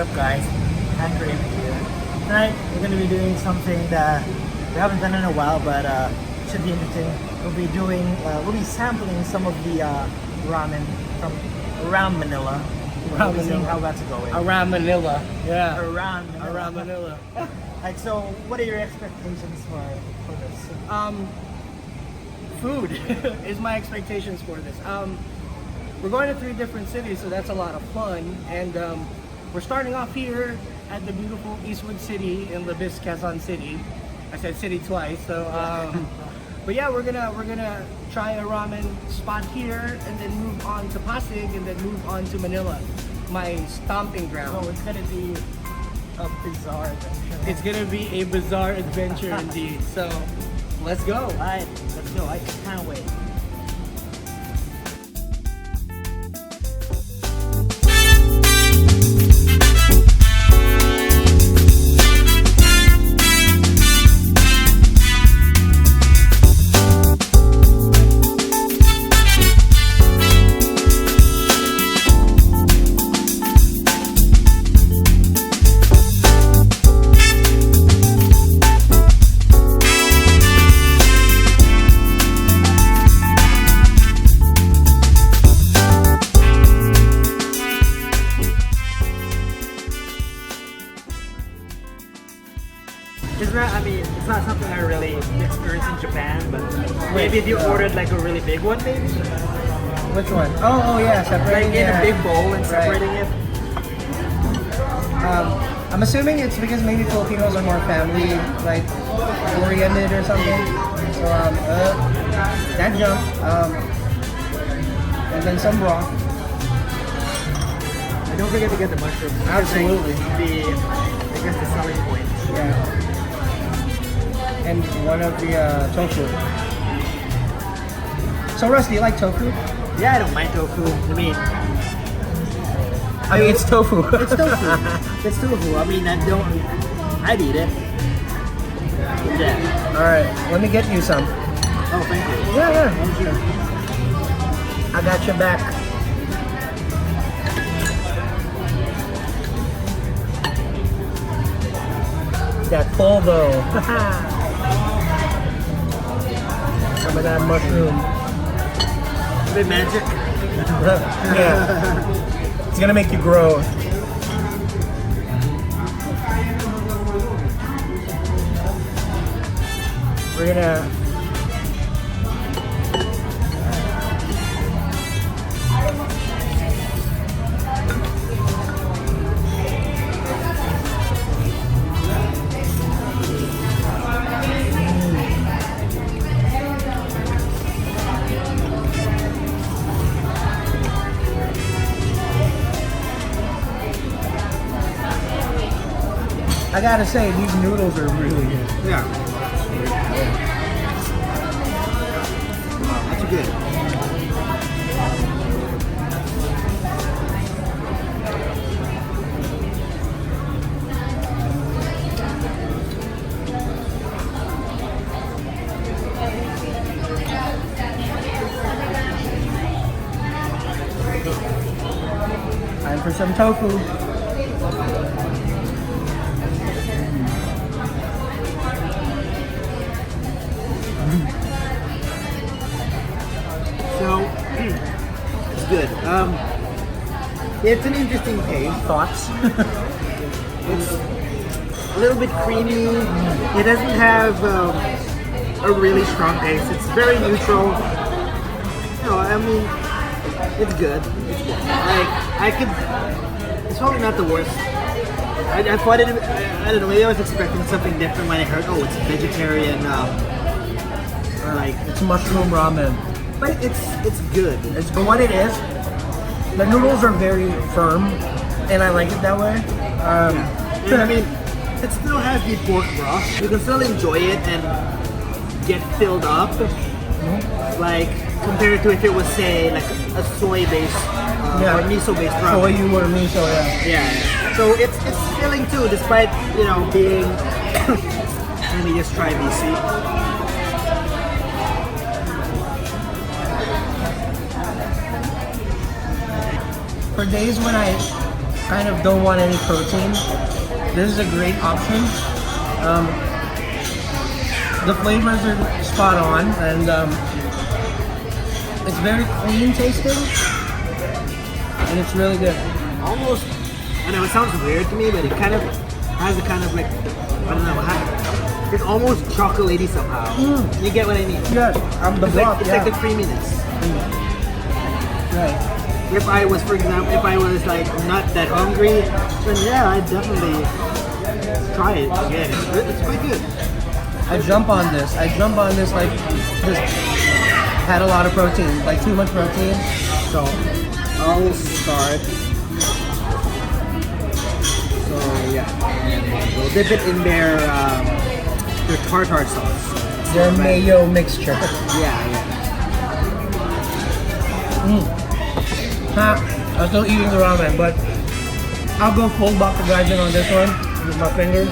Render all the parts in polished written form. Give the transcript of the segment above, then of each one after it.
up guys? Andrew here. Tonight we're going to be doing something that we haven't done in a while, but should be interesting. We'll be sampling some of the ramen from around Manila. We'll be seeing how that's going. Around Manila. Yeah. Around Manila. Around Manila. Like, so what are your expectations for this? Food is my expectations for this. We're going to 3 different cities, so that's a lot of fun. And we're starting off here at the beautiful Eastwood city in Libis, Quezon City. I said city twice, so but yeah, we're gonna try a ramen spot here, and then move on to Pasig, and then move on to Manila, my stomping ground. So it's gonna be a bizarre adventure. It's gonna be a bizarre adventure indeed. So let's go. Alright, let's go. I can't wait. It's not something I really experienced in Japan, but maybe if you ordered like a really big one, maybe? Which one? Oh yeah, separating like in a big bowl and separating it. I'm assuming it's because maybe Filipinos are more family like oriented or something. So that jump, and then some broth. And don't forget to get the mushrooms. Absolutely. I guess the selling point. Yeah. And one of the tofu. So Russ, do you like tofu? Yeah, I don't mind tofu. I mean, it's tofu. It's tofu. It's tofu. I mean, I'd eat it. Yeah. Alright, let me get you some. Oh, thank you. Yeah. Thank you. I got your back. That full though. Some of that mushroom. A bit magic. Yeah. It's gonna make you grow. We're gonna I gotta say, these noodles are really good. Yeah. Wow, that's good. Time for some tofu. So, it's good. It's an interesting taste. Thoughts? It's a little bit creamy. It doesn't have a really strong taste. It's very neutral. I mean, it's good. It's good. It's probably not the worst. I thought it. I don't know. Maybe I was expecting something different when I heard, oh, it's vegetarian, or like It's mushroom ramen. But it's good. It's for what it is. The noodles are very firm, and I like it that way. And I mean, it still has the pork broth. You can still enjoy it and get filled up. Like compared to if it was say like a soy-based or miso-based ramen. Soy or miso, yeah. Yeah. So it's filling too, despite being. Let me just try these. See. For days when I kind of don't want any protein, this is a great option. The flavors are spot on, and it's very clean tasting, and it's really good. Almost, I know it sounds weird to me, but it kind of has a kind of like, I don't know, it's almost chocolatey somehow. You get what I mean? Yes, It's like the creaminess. Right. If I was, for example, if I was like not that hungry, then yeah, I'd definitely try it again. It's quite good. I jump on this like this had a lot of protein, like too much protein. So I'll start. So yeah, we'll dip it in their tartar sauce. their mayo mixture. Yeah. I'm still eating the ramen, but I'll go full Baka Gaijin on this one with my fingers.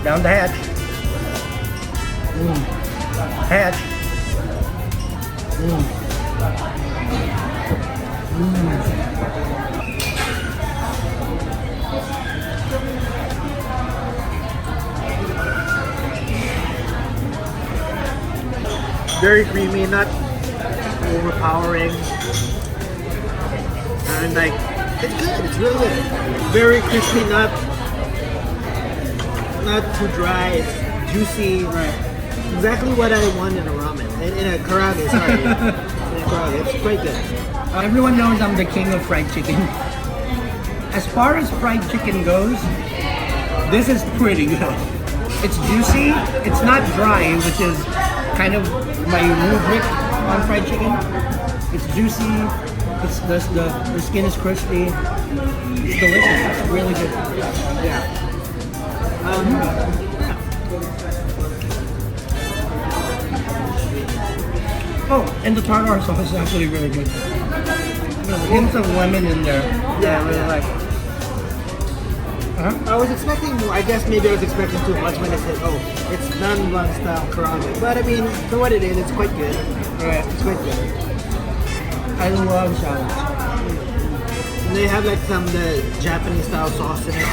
Down the hatch. Hatch. Very creamy, not overpowering. And like, it's good, it's really good. Very crispy, not too dry, it's juicy. Right. Exactly what I want in a ramen. In a karaage, sorry. In a karaage, it's quite good. Everyone knows I'm the king of fried chicken. As far as fried chicken goes, this is pretty good. It's juicy, it's not dry, which is kind of my rubric on fried chicken. It's juicy, it's the skin is crispy, it's delicious, it's really good. Yeah. Oh, and the tartar sauce is actually really good. Hints of lemon in there. Yeah, I really yeah. like. I was expecting more. I guess maybe I was expecting too much when I said, oh, it's Nanban style karaage. But I mean, for what it is, it's quite good. Right. It's quite good. I love salads. And they have like the Japanese style sauce in it.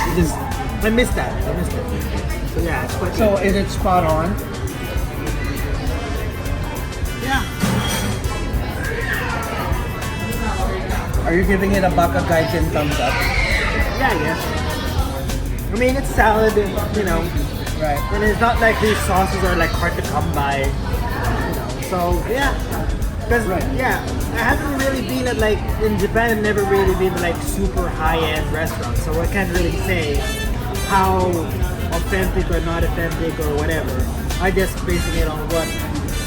I missed that. I missed it. So yeah, it's quite So good. is it spot on? Yeah. Are you giving it a Baka Gaijin thumbs up? Yeah, I guess. I mean, it's salad, you know. Right. And it's not like these sauces are like hard to come by. You know. So yeah. Because yeah, I haven't really been at like in Japan. I've never really been to like super high-end restaurants, so I can't really say how authentic or not authentic or whatever. I just basing it on what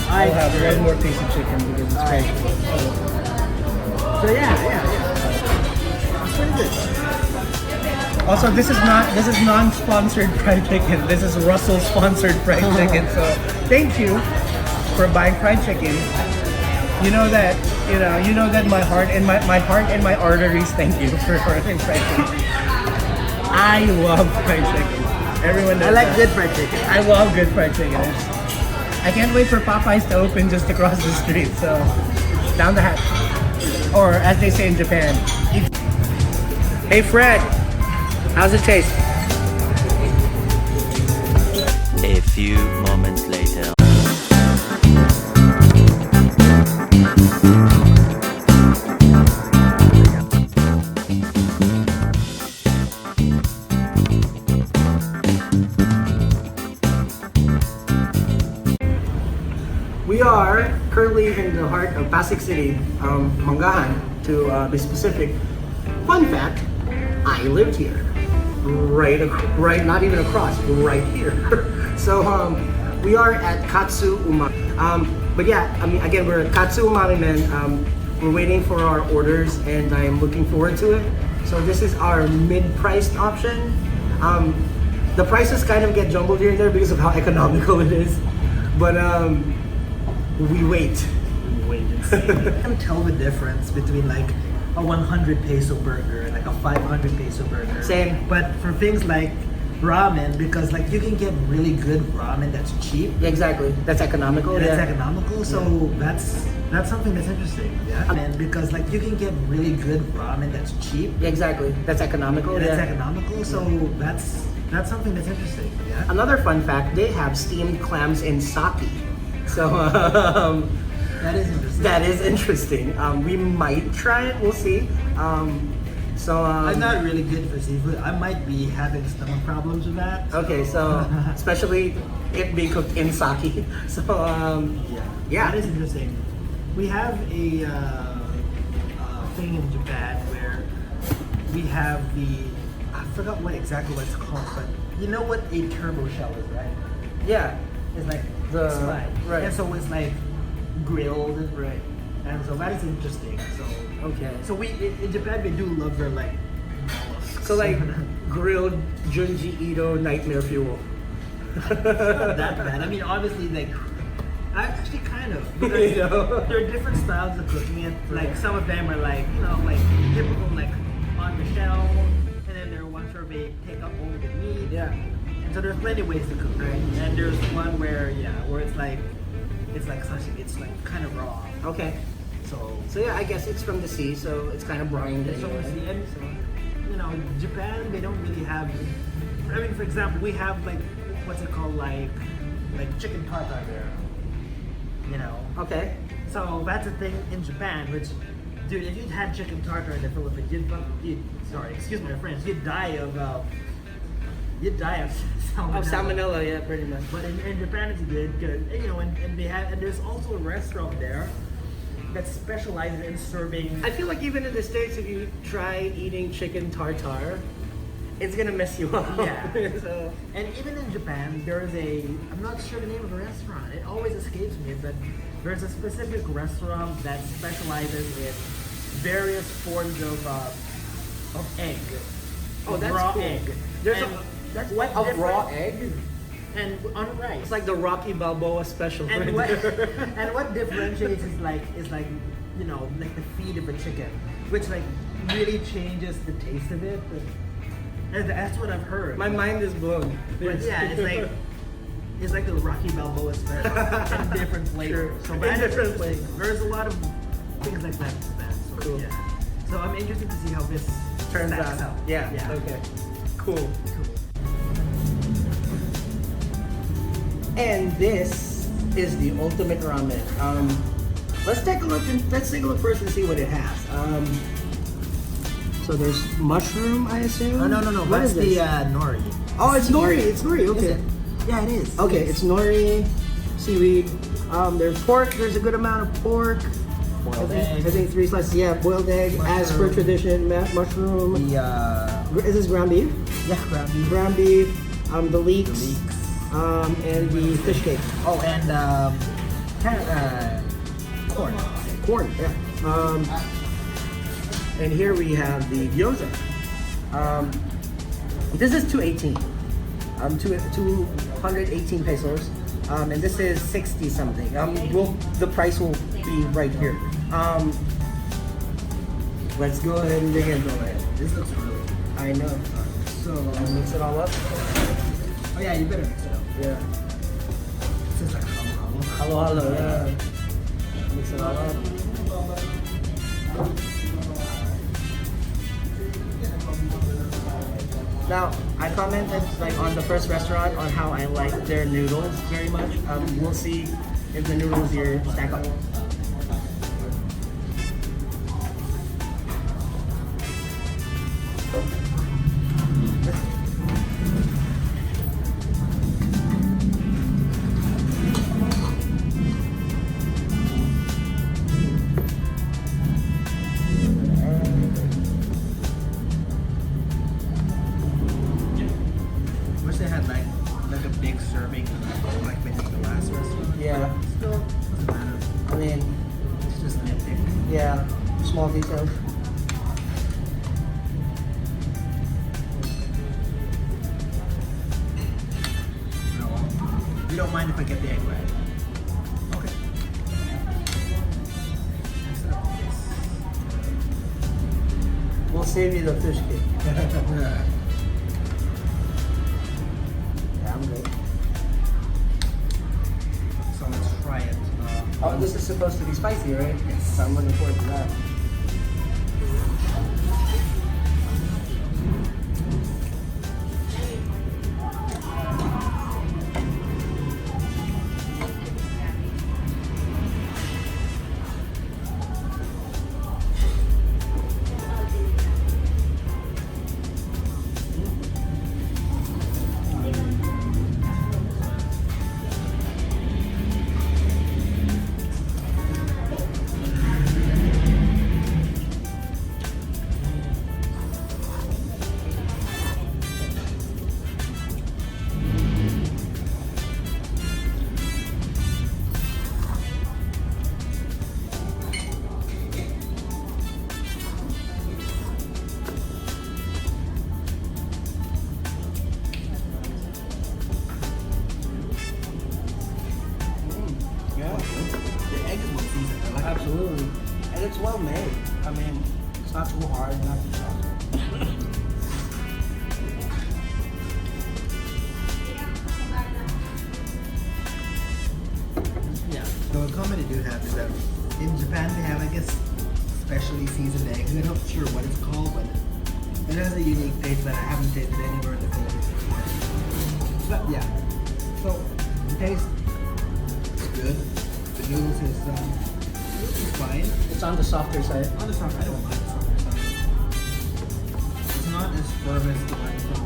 I I'll have heard. one more piece of chicken because it's Alright. crazy. So yeah. It's pretty good. Also, this is non-sponsored fried chicken. This is Russell-sponsored fried chicken. So thank you for buying fried chicken. You know that my heart and my arteries thank you for ordering fried chicken. I love fried chicken. Everyone knows I like that. good fried chicken. I love good fried chicken. I can't wait for Popeyes to open just across the street. So down the hatch, or as they say in Japan. Hey Fred, how's it taste? A few moments later. We are currently in the heart of Pasig City, Manggahan to be specific. Fun fact, I lived here. Right, not even across, right here. So we are at Katsu Umamimen. But yeah, I mean, again, we're at Katsu Umamimen. We're waiting for our orders and I'm looking forward to it. So this is our mid-priced option. The prices kind of get jumbled here and there because of how economical it is. But we wait. Wait and see. I can tell the difference between like a 100 peso burger and like a 500 peso burger. Same. But for things like ramen because like you can get really good ramen that's cheap. Yeah, exactly. That's economical. And it's Yeah. economical, so that's something that's interesting. Yeah. And because like you can get really good ramen that's cheap. Yeah, exactly. That's economical. And it's Yeah. economical, so that's something that's interesting. Yeah. Another fun fact: they have steamed clams in sake. So That is interesting. that is interesting. We might try it. We'll see. I'm not really good for seafood. I might be having stomach problems with that. Okay, so especially it being cooked in sake. So yeah. That is interesting. We have a thing in Japan where we have I forgot exactly what it's called, but you know what a turbo shell is, right? Yeah. It's like The- slide. right. And so it's like grilled. Right. And so that is interesting. So Okay. so we in Japan we do love their like mollusks. So like grilled Junji Ito nightmare fuel. that bad. I mean, obviously, like, actually, kind of. Because You know? there are different styles of cooking it. Like, some of them are like, you know, like typical, like on the shell, and then there are ones where they take up only the meat. Yeah. And so there's plenty of ways to cook, right? And there's one where it's like sashimi. It's like kind of raw. Okay. So yeah, I guess it's from the sea, so it's kind of brined. So anyway. and you know, Japan, they don't really have. I mean, for example, we have like what's it called, like chicken tartar there. You know. Okay. So that's a thing in Japan, which, dude, if you'd had chicken tartar in the Philippines, excuse my French, you'd die of salmonella. Oh, salmonella, yeah, pretty much. But in Japan, it's good because you know, and there's also a restaurant there that specializes in serving. I feel like even in the States, if you try eating chicken tartare, it's gonna mess you up. Yeah. So, And even in Japan, there's I'm not sure the name of the restaurant. It always escapes me, but there's a specific restaurant that specializes in various forms of egg. Oh, that's raw cool. egg. There's And that's what a raw different- egg. And on rice. It's like the Rocky Balboa special. and right what there. and what differentiates is like you know, like the feed of a chicken, which like really changes the taste of it. And that's what I've heard. My mind is blown. But yeah, it's like the Rocky Balboa special in different flavors. Sure. So In different flavors. There's a lot of things like that. So, Cool. Yeah. So I'm interested to see how this Turns stacks out. out. Yeah. Okay. Cool. And this is the ultimate ramen. Let's take a look. Let's take a look first and see what it has. So there's mushroom, I assume. Oh, no. What That's is this? the nori. Oh, it's nori. It's nori. Is Okay. it? Yeah, it is. Okay, it's nori, seaweed. There's pork. There's a good amount of pork. Boiled I egg. think 3 slices. Yeah, boiled egg. As per Mushroom. tradition, mushroom. The Is this ground beef? yeah, ground beef. Ground beef. The leeks. Leeks. And the fish cake. Oh, and corn. Corn. Yeah. And here we have the gyoza. This is 218. 218 pesos. And this is 60 something. The price will be right here. Let's go ahead and dig in. This looks really good. I know. So mix it all up. Oh yeah, you better mix it up. Yeah. This is like halo. Hello. Yeah. Mix it all up. Now, I commented like on the first restaurant on how I like their noodles very much. We'll see if the noodles here stack up. Wish they had like a big serving like they did the last restaurant. Yeah. Still doesn't matter. I mean, It's just nitpick. yeah, small details. No. You don't mind if I get the egg right? Okay. Mix it up with this. We'll save you the fish cake. Oh, this is supposed to be spicy, right? Yes. So I'm looking forward to that. Absolutely. And it's well made. I mean, it's not too hard, not too soft. Yeah. So a comment I do have is that in Japan they have, I guess, specially seasoned eggs. I'm not sure what it's called, but it has a unique taste that I haven't tasted anywhere in the Philippines. But yeah. So the taste is good. The noodles is fine. It's on the softer side. On the softer, I don't mind the softer side. It's not as firm as the one from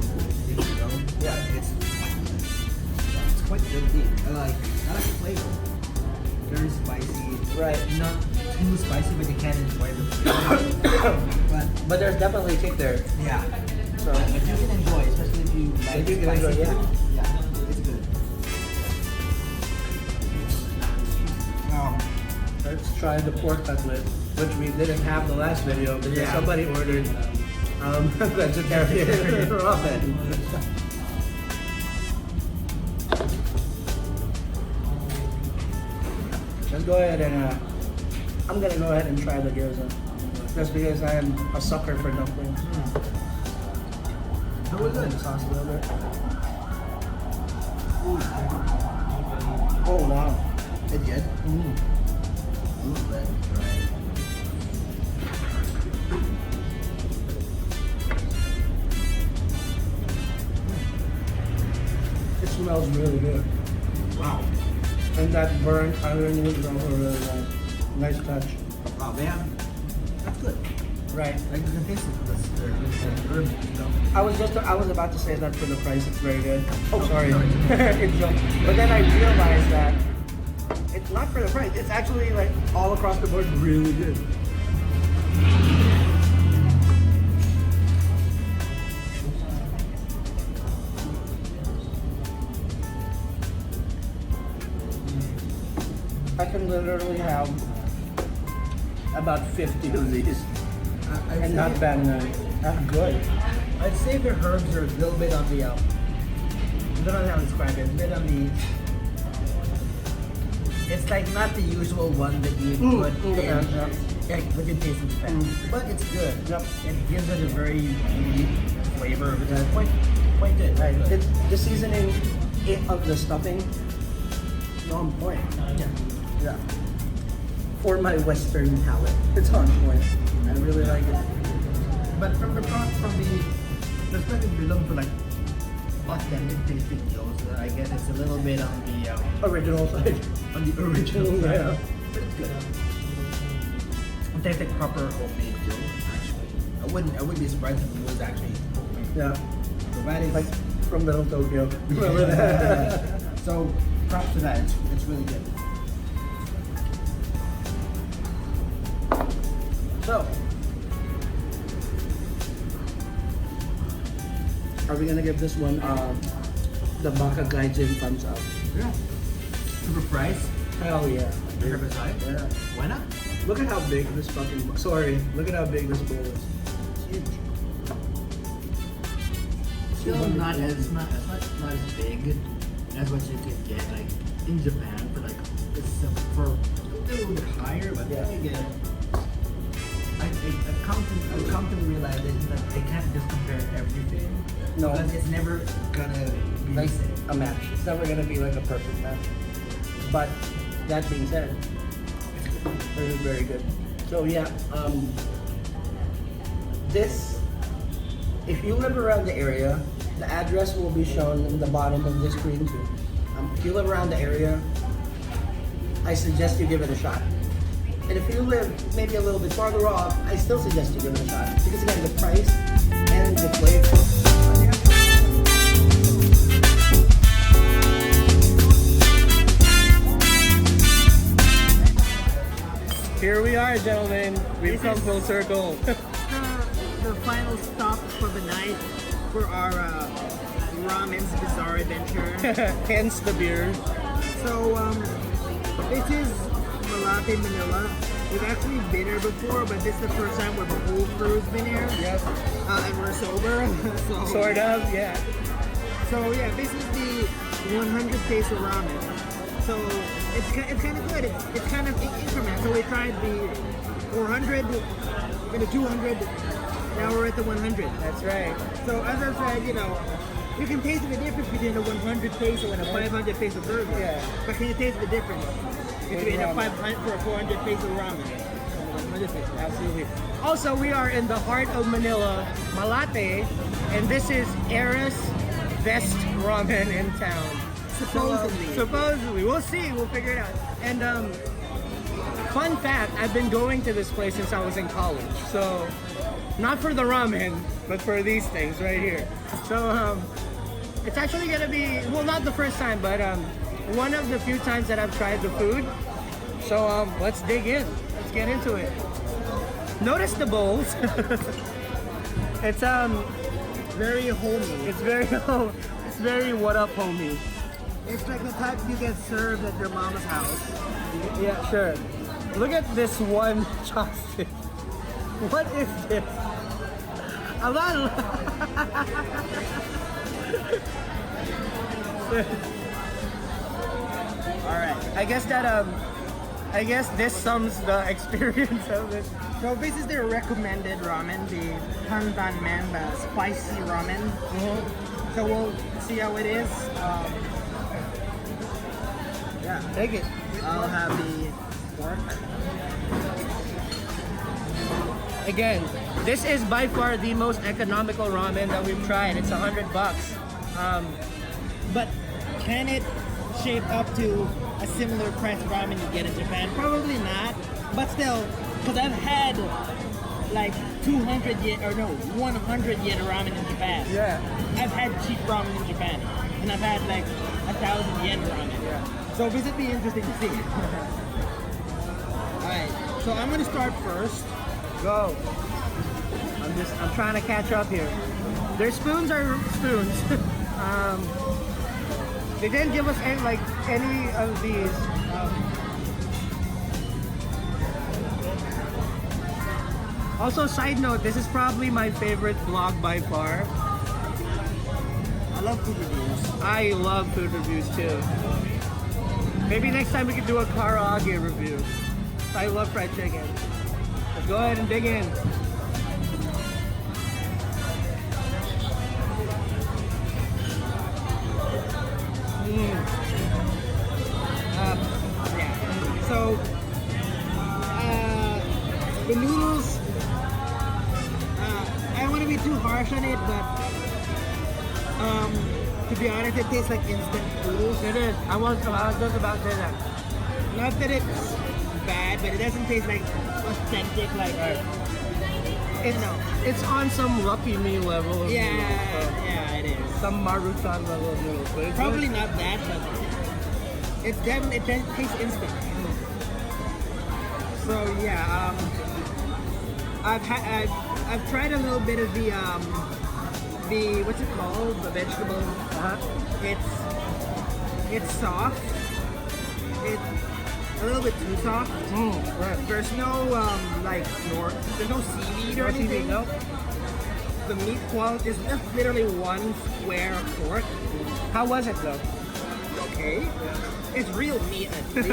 Eulogio. Yeah. It's quite good to eat. I like the flavor. Very spicy. Right. Not too spicy, but you can enjoy the flavor. But there's definitely a kick there. Yeah. So But you can enjoy, especially if you like you can spicy enjoy, yeah. food. Yeah, it's good. let's try the pork cutlet, which we didn't have the last video because Yeah. somebody ordered vegetarian ramen. Let's go ahead and I'm gonna go ahead and try the gyoza, just because I am a sucker for dumplings. How was it? The sauce a little bit. Oh wow. It's good. Mm. Ooh, let me try. It smells really good. Wow. And that burnt underneath is also really nice. Nice touch. Wow, man. That's good. Right. Like you can taste it. The herbs and stuff. I was about to say that for the price it's very good. Oh sorry. No, But then I realized that it's not for the price. It's actually like all across the board really good. I can literally have about 50 of these and not bad enough. That's good. I'd say the herbs are a little bit on the I don't know how to describe it. A bit on the. It's like not the usual one that you put in. yeah. Like with your taste in Japan. But it's good. Yep. It gives it a very unique flavor, which is quite good. Right. Good. The seasoning of the stuffing is on point. Yeah. Yeah. For my Western palate, it's on point. I really like it. But from the perspective you look for like authentic tasting gyoza, I guess it's a little bit on the Original side. original side. Yeah. But it's good. It tastes like proper homemade gyoza, actually. I wouldn't be surprised if it was actually homemade. Yeah. So that is Like from Little Tokyo. so props to that. It's really good. So, are we gonna give this one the Baka Gaijin thumbs up? Yeah. Super price. Hell yeah. Herbicide. Yeah. Why not? Look at how big this fucking look at how big this bowl is. It's huge. Still not as big as what you could get like in Japan for like it's for a little bit higher, but Yeah. then again, I've come to realize that they can't just compare everything. No. Because it's never gonna be Like the same. a match. It's never gonna be like a perfect match. But that being said, This is very good. So yeah, this, if you live around the area, the address will be shown in the bottom of the screen too. If you live around the area, I suggest you give it a shot. And if you live maybe a little bit farther off, I still suggest you give it a shot. Because again, the price and the flavor. Here we are, gentlemen. We've come full circle. The final stop for the night for our ramen's bizarre adventure. Hence the beer. So this is Malate, Manila. We've actually been here before, but this is the first time where the whole crew's been here. Yep. And we're sober. So, Sort of, yeah. So yeah, this is the 100 peso ramen. So it's kind of good. It's kind of increment. So we tried the 400, then the 200. Now we're at the 100. That's right. So as I said, you know, you can taste the difference between a 100 peso and a 500 peso burger. Yeah. But can you taste the difference between a 500 or a 400 peso ramen and a 100 peso? Absolutely. Also, we are in the heart of Manila, Malate, and this is Erra's best ramen in town. Supposedly. Supposedly. We'll see. We'll figure it out. And fun fact, I've been going to this place since I was in college. So, not for the ramen, but for these things right here. So, it's actually going to be, well, not the first time, but one of the few times that I've tried the food. So, let's dig in. Let's get into it. Notice the bowls. It's Very homey. it's very what up, homie. It's like the type you get served at your mama's house. Yeah, sure. Look at this one chopstick. What is this? I'm not. All right. I guess this sums the experience of it. So this is their recommended ramen, the Handan Men, the spicy ramen. So we'll see how it is. Yeah, Take it. I'll have the pork. Again, this is by far the most economical ramen that we've tried. It's $100. But can it shape up to a similar price ramen you get in Japan? Probably not. But still, because I've had like 200 yen, or no, 100 yen ramen in Japan. Yeah. I've had cheap ramen in Japan. And I've had like 1,000 yen ramen. Yeah. So this would be interesting to see. Alright, so I'm gonna start first. Go. I'm trying to catch up here. Their spoons are spoons. They didn't give us any of these. Also, side note, this is probably my favorite vlog by far. I love food reviews. I love food reviews too. Maybe next time we could do a karaage review. I love fried chicken. Let's go ahead and dig in. Yeah. So, the noodles, I don't want to be too harsh on it, but to be honest, it tastes like instant noodles. It is. I was just about to say that. Not that it's bad, but it doesn't taste like authentic, like, It's on some Lucky Me level of yeah, noodles. So yeah, it is. some Maruchan level of noodles. But it's Probably good. not that, but it's definitely, it tastes instant. So yeah, I've tried a little bit of the what's it called? The vegetable. It's soft. It's a little bit too soft. Right. There's no there's no seaweed or anything. Nope. The meat quality is just literally one square of pork. How was it though? Okay, it's real meat at least.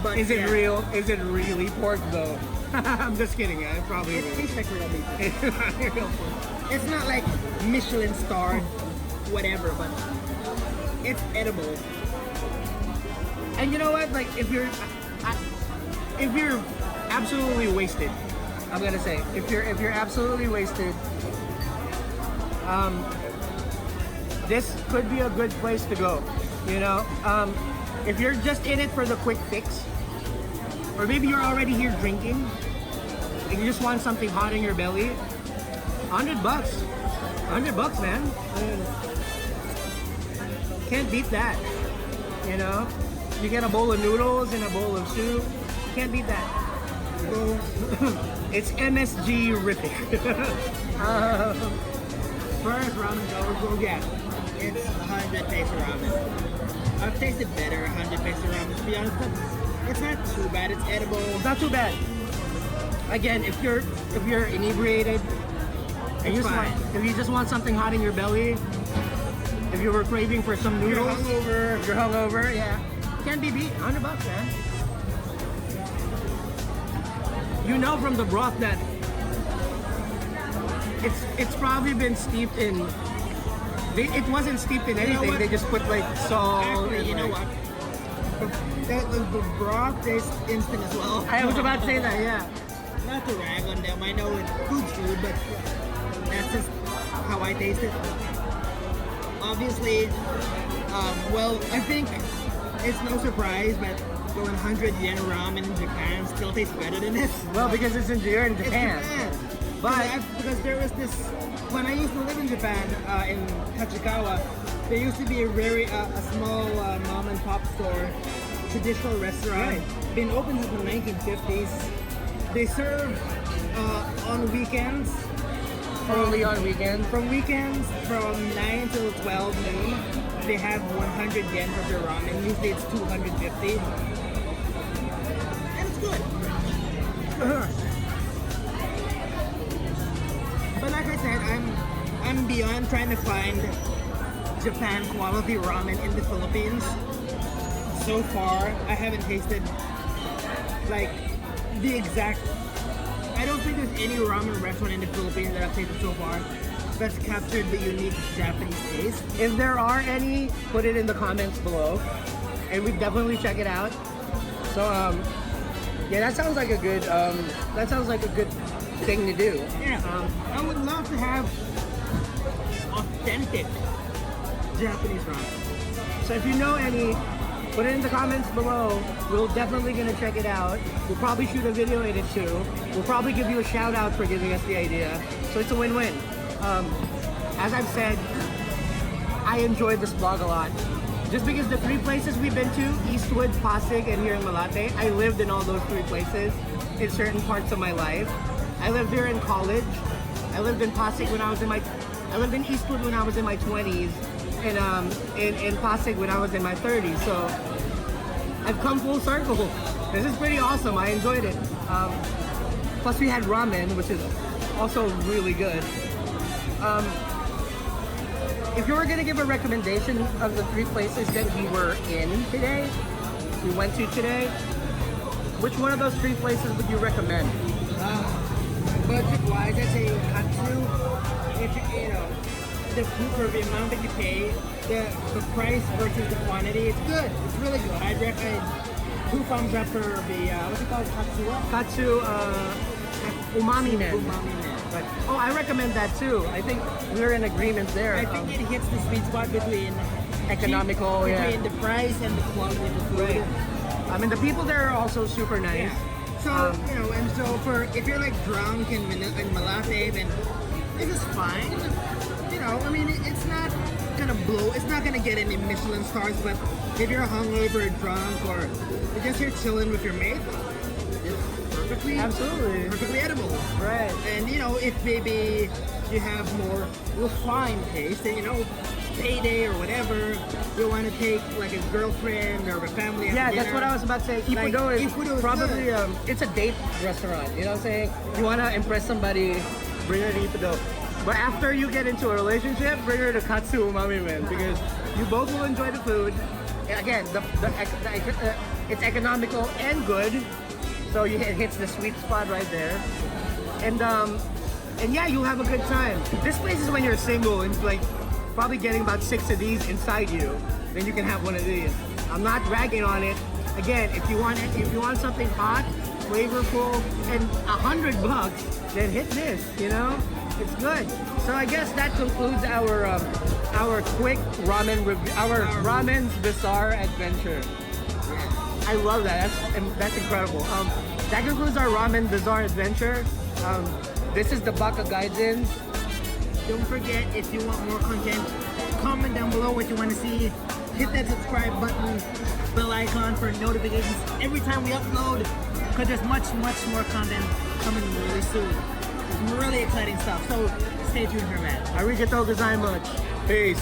But Is it yeah, real? Is it really pork though? I'm just kidding. It probably It is. tastes like real meat. It's real pork. It's not like Michelin starred, whatever, but it's edible. And you know what? Like, if you're, if you're absolutely wasted, I'm gonna say if you're absolutely wasted, this could be a good place to go. You know, if you're just in it for the quick fix, or maybe you're already here drinking and you just want something hot in your belly, $100, $100, man. Can't beat that. You know, you get a bowl of noodles and a bowl of soup. Can't beat that. It's MSG-rific. First ramen go get. It's 100 peso ramen. I've tasted better 100 peso ramen, to be honest, but it's not too bad. It's edible. It's not too bad. Again, if you're inebriated, and It's fine. if you just want something hot in your belly, if you were craving for some You're noodles, hungover. if you're hungover, yeah, can't be beat. $100, man. You know from the broth that it's probably been steeped in. It wasn't steeped in anything. what? They just put like salt. Actually, and, you know like- what? The broth tastes instant as well. I was about to say that. Yeah. Not to rag on them. I know it's good food, but that's just how I taste it. Obviously, well, I think it's no surprise, but the 100 yen ramen in Japan still tastes better than this. Well, because it's in Japan. It's Japan. But- Because there was this, when I used to live in Japan, in Hachikawa, there used to be a very a small mom and pop store, traditional restaurant, been open since the 1950s. They serve on weekends. Only on weekends. From weekends, from 9 till 12 noon, they have 100 yen for their ramen. Usually it's 250. And it's good. But like I said, I'm beyond trying to find Japan quality ramen in the Philippines. So far, I haven't tasted like the exact. I don't think there's any ramen restaurant in the Philippines that I've tasted so far that's captured the unique Japanese taste. If there are any, put it in the comments below, and we definitely check it out. So yeah, that sounds like a good thing to do. Yeah, I would love to have authentic Japanese ramen. So if you know any, put it in the comments below. We're definitely gonna check it out. We'll probably shoot a video in it too. We'll probably give you a shout out for giving us the idea. So it's a win-win. As I've said, I enjoyed this vlog a lot. Just because the 3 places we've been to, Eastwood, Pasig, and here in Malate, I lived in all those 3 places in certain parts of my life. I lived here in college. I lived in Pasig when I was in I lived in Eastwood when I was in my 20s, and in Pasig when I was in my 30s. So I've come full circle. This is pretty awesome. I enjoyed it. Plus we had ramen, which is also really good. If you were gonna give a recommendation of the 3 places that we were in today, we went to today, which one of those 3 places would you recommend? Budget-wise, I'd say Katsu. If you know the food for the amount that you pay, the price versus the quantity, it's good. It's really good. I'd recommend 2 thumbs up for the what's it called? Katsu, Umamimen. Umamimen. But, oh, I recommend that too. I think we're in agreement there. I think it hits the sweet spot between Economical, between the price and the quality of the food. Right. I mean, the people there are also super nice. Yeah. So you know, and so for if you're like drunk in Malate, then this is fine. You know, I mean, it's not gonna blow. It's not gonna get any Michelin stars. But if you're hungover, drunk, or you're just here chilling with your mate, it's perfectly edible. Right. And you know, if maybe you have more refined taste, and you know, payday or whatever, you want to take like a girlfriend or a family. Yeah, dinner. that's what I was about to say. Ippudo is probably it's a date restaurant. You know what I'm saying? You want to impress somebody, bring her to Ippudo. But after you get into a relationship, bring her to Katsu Umamimen because you both will enjoy the food. Again, it's economical and good, so it hits the sweet spot right there. And yeah, you'll have a good time. This place is when you're single and like probably getting about 6 of these inside you, then you can have one of these. I'm not ragging on it. Again, if you want something hot, flavorful, and $100, then hit this. You know, it's good. So I guess that concludes our quick ramen review, our ramen's bizarre adventure. I love that. That's incredible. That concludes our ramen bizarre adventure. This is the Baka Gaijin. Don't forget, if you want more content, comment down below what you want to see. Hit that subscribe button, bell icon for notifications every time we upload, because there's much more content coming really soon. Some really exciting stuff. So stay tuned for that. Arigatou gozaimasu. Peace.